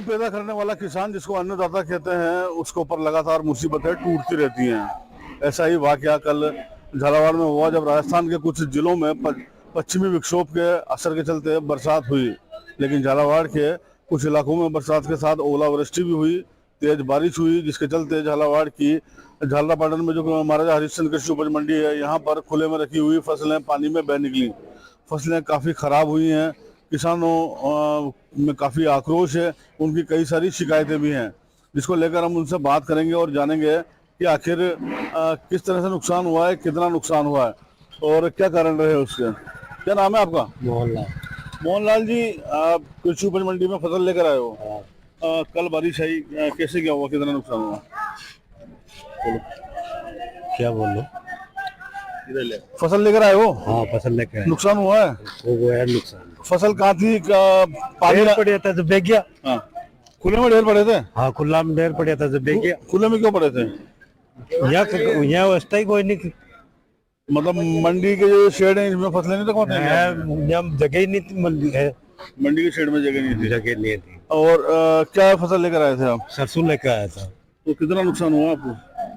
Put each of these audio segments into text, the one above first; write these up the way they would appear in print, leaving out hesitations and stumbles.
पैदा करने वाला किसान जिसको अन्नदाता कहते हैं उसके ऊपर लगातार मुसीबतें टूटती रहती हैं। ऐसा ही वाकया कल झालावाड़ में हुआ जब राजस्थान के कुछ जिलों में पश्चिमी विक्षोभ के असर के चलते बरसात हुई, लेकिन झालावाड़ के कुछ इलाकों में बरसात के साथ ओलावृष्टि भी हुई, तेज बारिश हुई, जिसके चलते झालावाड़ की झालरापाटन में जो महाराजा हरिश्चंद्र कृषि उपज मंडी है, यहाँ पर खुले में रखी हुई फसलें पानी में बह निकली। फसलें काफ़ी खराब हुई हैं, किसानों में काफ़ी आक्रोश है, उनकी कई सारी शिकायतें भी हैं, जिसको लेकर हम उनसे बात करेंगे और जानेंगे कि आखिर किस तरह से नुकसान हुआ है, कितना नुकसान हुआ है और क्या कारण रहे उसके। क्या नाम है आपका? मोहनलाल। मोहनलाल जी, आप कृषि उपज मंडी में फसल लेकर आए हो। कल बारिश आई, कैसे क्या हुआ, कितना नुकसान हुआ? क्या बोल लो? फसल लेकर आए हो? हाँ, फसल लेके आए। नुकसान हुआ है? वो है नुकसान। फसल कहाँ थी? पानी ढेर पड़े था तो बेच गया। हाँ, खुले में ढेर पड़े थे। हाँ, खुला में ढेर पड़े था तो बेच गया। खुले में क्यों पड़े थे? यहाँ व्यवस्था ही कोई नहीं। मतलब मंडी के जो शेड है इसमें फसलें नहीं रखवाते हैं? यहाँ जगह ही नहीं थी, मंडी है। मंडी के शेड में जगह नहीं थी। जगह नहीं थी। और क्या फसल लेकर आए थे आप? सरसों लेके आया था। तो कितना नुकसान हुआ आपको?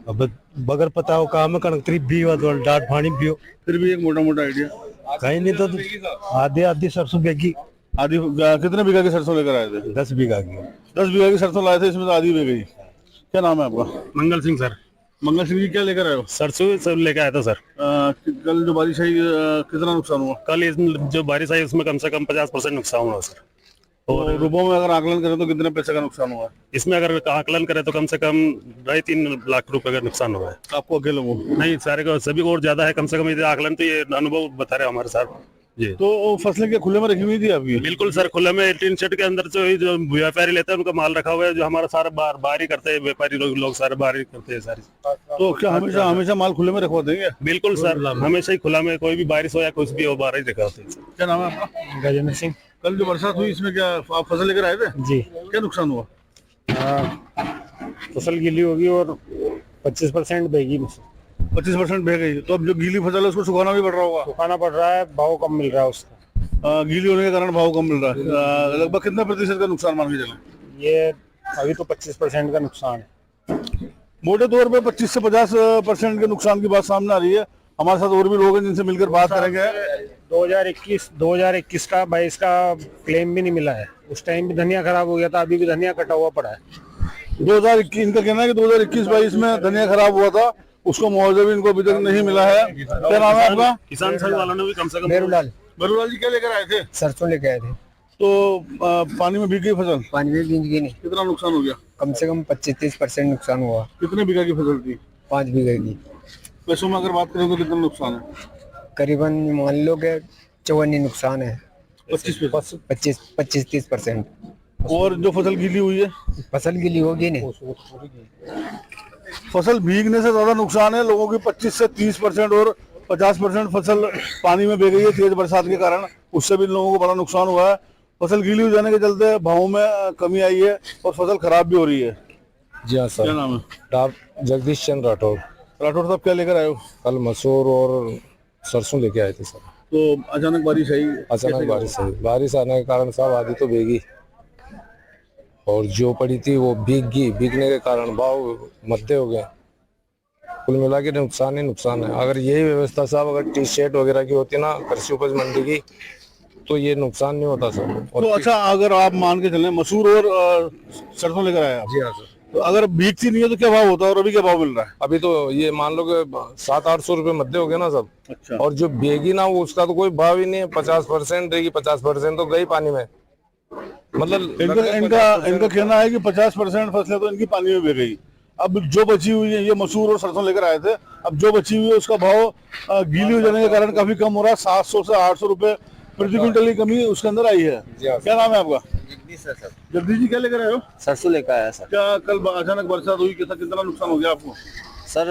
अब बगैर पता हो काम कणक भी हुआ तो डांट पानी भी हो। फिर भी एक मोटा मोटा आइडिया। कहीं नहीं तो आधी आधी सरसों बेगी। आधी कितने बीघा की सरसों लेकर आए थे? 10 बीघा की। 10 बीघा की सरसों लाए थे, इसमें तो आधी बह गई। क्या नाम है आपका? मंगल सिंह सर। मंगल सिंह जी, क्या लेकर आए हो? सरसों सब लेके आया था सर। कल जो बारिश आई कितना नुकसान हुआ? कल जो बारिश आई उसमें कम से कम 50% नुकसान हुआ सर। और रुपयों में अगर आकलन करें तो कितने पैसे का नुकसान हुआ? इसमें अगर आकलन करें तो कम से कम 2.5-3 लाख रुपए का नुकसान हुआ है। आपको अकेले को? नहीं, सारे को सभी को और ज्यादा है, कम से कम ये आकलन तो ये अनुभव बता रहे हमारे साथ जी। तो फसलें क्या खुले में रखी हुई थी आपकी? बिल्कुल सर, खुले में टीन शेड के अंदर जो व्यापारी लेते हैं उनका माल रखा हुआ है, जो हमारा सारा बाहर ही करते हैं, व्यापारी लोग सारे बाहर ही करते हैं सारी। तो क्या हमेशा हमेशा माल खुले में रखवा देंगे? बिल्कुल सर, हमेशा ही खुला में, कोई भी बारिश हो या कुछ भी हो, बाहर ही रखा होते हैं। क्या नाम है आपका? गजेंद्र सिंह। कल जो बरसात हुई इसमें क्या आप फसल लेकर आए थे? जी। क्या नुकसान हुआ? फसल गीली होगी और 25% बेगी। 25% बह गई। तो अब जो गीली फसल है उसको सुखाना भी पड़ रहा होगा? सुखाना पड़ रहा है, भाव कम मिल रहा है उसका। गीली होने के कारण भाव कम मिल रहा है। लगभग कितना प्रतिशत का नुकसान मान के चलें? ये अभी तो 25% का नुकसान है। मोटे तौर पे 25 से 50% के नुकसान की बात सामने आ रही है। हमारे साथ और भी लोग हैं जिनसे मिलकर बात करेंगे। 2021 का 22 का क्लेम भी नहीं मिला है। उस टाइम भी धनिया खराब हो गया था, अभी भी धनिया कटा हुआ पड़ा है। 2021 इनका कहना है कि 2021-22 में धनिया खराब हुआ था, उसको मुआवजा भी इनको अभी तक नहीं मिला है। क्या नाम है आपका? किसान संघ वालों ने भी कम से कम। मेरूलाल। मेरूलाल जी, क्या लेकर आए थे? सरसों लेके आए थे। तो पानी में भीग गई फसल? पानी में भीग गई नहीं। कितना नुकसान हो गया? कम से कम 25-30% नुकसान हुआ। कितने बीघा की फसल थी? 5 बीघे की। पैसों में अगर बात करें तो कितना नुकसान है? करीबन मान लो कि 54 नुकसान है। 25-30%। 25-30%। और जो फसल गीली हुई है? फसल गीली होगी नहीं। फसल भीगने से ज्यादा नुकसान है लोगों की। 25 से 30% और 50% फसल पानी में बह गई है तेज बरसात के कारण, उससे भी लोगों को बड़ा नुकसान हुआ है। फसल गीली हो जाने के चलते भावों में कमी आई है और फसल खराब भी हो रही है। जी हाँ सर। क्या नाम है? जगदीश चंद्र राठौर। राठौर साहब, क्या लेकर आए हो? कल मसूर और सरसों लेके आए थे सर। तो अचानक बारिश आई? अचानक बारिश आई। बारिश आने के कारण साहब आधी तो भीगी और जो पड़ी थी वो भीग गई। भीगने के कारण भाव मध्य हो गए। कुल मिला के नुकसान ही नुकसान है। अगर यही व्यवस्था साहब अगर टी शर्ट वगैरह की होती ना कृषि उपज मंडी की, तो ये नुकसान नहीं होता सर। तो अच्छा, अगर आप मान के चलें मसूर और सरसों लेकर आए आप? जी हाँ सर। तो अगर भीगती नहीं है तो क्या भाव होता है और अभी क्या भाव मिल रहा है? अभी तो ये मान लो कि 700-800 रुपए मध्य हो गए ना सब। अच्छा। और जो बेगी ना वो उसका तो कोई भाव ही नहीं है। 50% रहेगी, 50% तो गई पानी में। मतलब इनका कहना है कि 50% फसलें तो इनकी पानी में बह गई। अब जो बची हुई है, ये मसूर और सरसों लेकर आए थे, अब जो बची हुई है उसका भाव गीली हो जाने के कारण काफी कम हो रहा है। 700 से 800 रुपए प्रति क्विंटल की कमी उसके अंदर आई है। क्या नाम है आपका? जगदीश सर। जगदीश जी, क्या लेकर आए हो? सरसों लेकर आया सर। क्या कल अचानक बरसात हुई, कैसा कितना नुकसान हो गया आपको? सर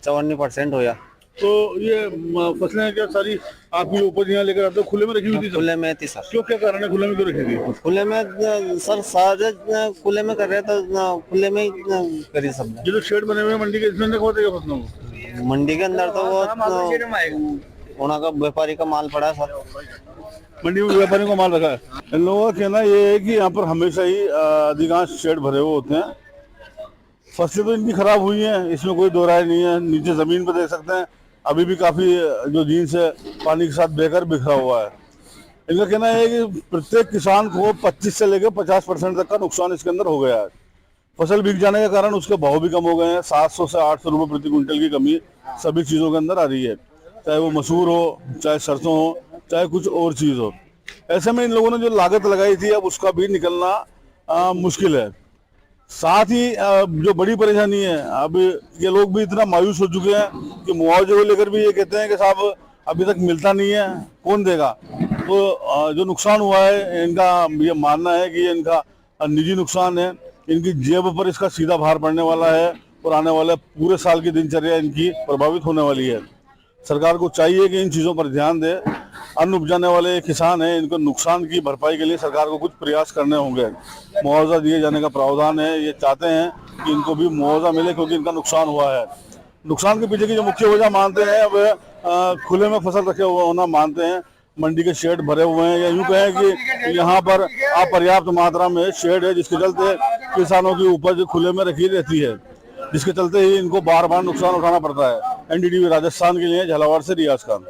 54% होया। तो ये फसलें क्या सारी आपकी उपज यहाँ लेकर आते हो खुले में रखी हुई थी? खुले में थी सर। क्यों, क्या कारण है खुले में क्यों रखी थी? खुले में सर सारे खुले में कर रहे तो खुले में ही करी सब। जो शेड बने हुए हैं मंडी के, इसमें रखवाते हैं फसलों को? मंडी के अंदर तो वो उनका व्यापारी का माल पड़ा है सर। मंडी में व्यापारियों को माल रखा है। इन लोगों का कहना ये है कि यहाँ पर हमेशा ही अधिकांश शेड भरे हुए होते हैं। फसलें तो इनकी खराब हुई हैं, इसमें कोई दो राय नहीं है। नीचे जमीन पर देख सकते हैं अभी भी काफी जो जीन्स है पानी के साथ बहकर बिखरा हुआ है। इनका कहना है कि प्रत्येक किसान को 25 से लेकर 50% तक का नुकसान इसके अंदर हो गया है। फसल बिक जाने के कारण उसके भाव भी कम हो गए हैं। 700 से 800 रुपए प्रति क्विंटल की कमी सभी चीजों के अंदर आ रही है, चाहे वो मसूर हो, चाहे सरसों हो, चाहे कुछ और चीज हो। ऐसे में इन लोगों ने जो लागत लगाई थी अब उसका भी निकलना मुश्किल है। साथ ही जो बड़ी परेशानी है, अब ये लोग भी इतना मायूस हो चुके हैं कि मुआवजे को लेकर भी ये कहते हैं कि साहब अभी तक मिलता नहीं है, कौन देगा। तो जो नुकसान हुआ है इनका ये मानना है कि ये इनका निजी नुकसान है, इनकी जेब पर इसका सीधा भार पड़ने वाला है और आने वाले पूरे साल की दिनचर्या इनकी प्रभावित होने वाली है। सरकार को चाहिए कि इन चीज़ों पर ध्यान दे। अन्न उपजाने वाले किसान हैं, इनको नुकसान की भरपाई के लिए सरकार को कुछ प्रयास करने होंगे। मुआवजा दिए जाने का प्रावधान है, ये चाहते हैं कि इनको भी मुआवजा मिले क्योंकि इनका नुकसान हुआ है। नुकसान के पीछे की जो मुख्य वजह मानते हैं अब खुले में फसल रखे हुए होना मानते हैं। मंडी के शेड भरे हुए हैं, या यूँ कहें कि यहाँ पर अपर्याप्त मात्रा में शेड है, जिसके चलते किसानों की उपज खुले में रखी रहती है, जिसके चलते ही इनको बार बार नुकसान उठाना पड़ता है। एनडीटीवी राजस्थान के लिए झालावाड़ से रियाज खान।